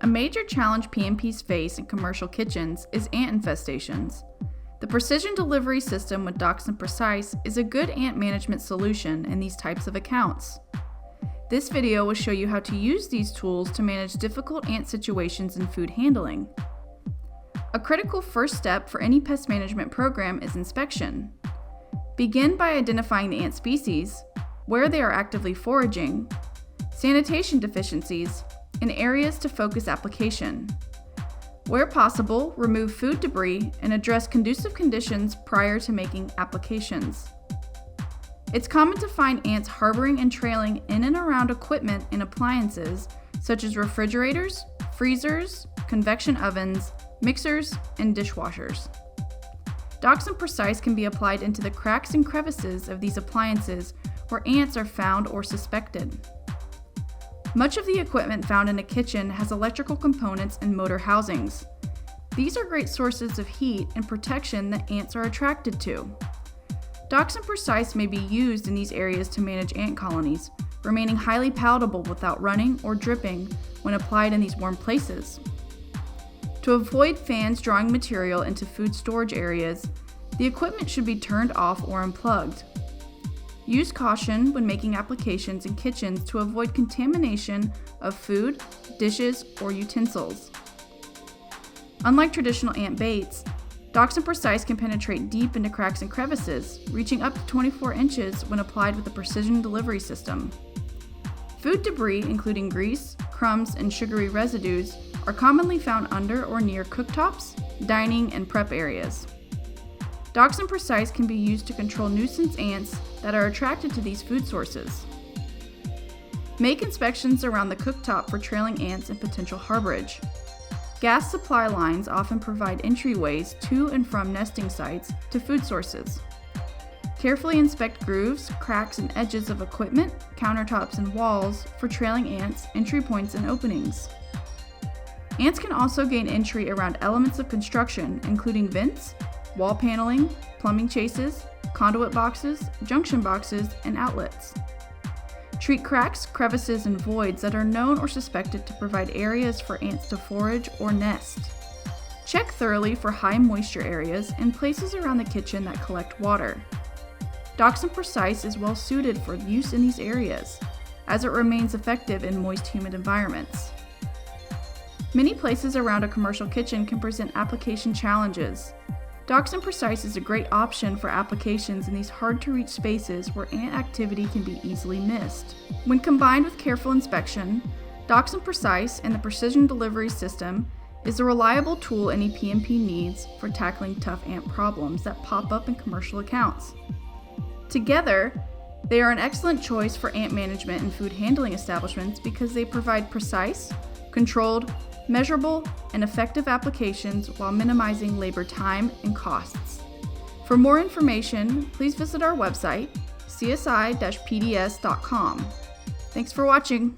A major challenge PMPs face in commercial kitchens is ant infestations. The precision delivery system with Doxem Precise is a good ant management solution in these types of accounts. This video will show you how to use these tools to manage difficult ant situations in food handling. A critical first step for any pest management program is inspection. Begin by identifying the ant species, where they are actively foraging, sanitation deficiencies, and areas to focus application. Where possible, remove food debris and address conducive conditions prior to making applications. It's common to find ants harboring and trailing in and around equipment and appliances such as refrigerators, freezers, convection ovens, mixers, and dishwashers. Doxem Precise can be applied into the cracks and crevices of these appliances where ants are found or suspected. Much of the equipment found in a kitchen has electrical components and motor housings. These are great sources of heat and protection that ants are attracted to. Doxem Precise may be used in these areas to manage ant colonies, remaining highly palatable without running or dripping when applied in these warm places. To avoid fans drawing material into food storage areas, the equipment should be turned off or unplugged. Use caution when making applications in kitchens to avoid contamination of food, dishes, or utensils. Unlike traditional ant baits, Doxem Precise can penetrate deep into cracks and crevices, reaching up to 24 inches when applied with a precision delivery system. Food debris, including grease, crumbs, and sugary residues, are commonly found under or near cooktops, dining, and prep areas. Doxem Precise can be used to control nuisance ants that are attracted to these food sources. Make inspections around the cooktop for trailing ants and potential harborage. Gas supply lines often provide entryways to and from nesting sites to food sources. Carefully inspect grooves, cracks, and edges of equipment, countertops, and walls for trailing ants, entry points, and openings. Ants can also gain entry around elements of construction, including vents, wall paneling, plumbing chases, conduit boxes, junction boxes, and outlets. Treat cracks, crevices, and voids that are known or suspected to provide areas for ants to forage or nest. Check thoroughly for high moisture areas and places around the kitchen that collect water. Doxem Precise is well suited for use in these areas, as it remains effective in moist, humid environments. Many places around a commercial kitchen can present application challenges. Doxem Precise is a great option for applications in these hard-to-reach spaces where ant activity can be easily missed. When combined with careful inspection, Doxem Precise and the precision delivery system is a reliable tool any PMP needs for tackling tough ant problems that pop up in commercial accounts. Together, they are an excellent choice for ant management in food handling establishments because they provide precise, controlled, measurable, and effective applications while minimizing labor time and costs. For more information, please visit our website, csi-pds.com. Thanks for watching.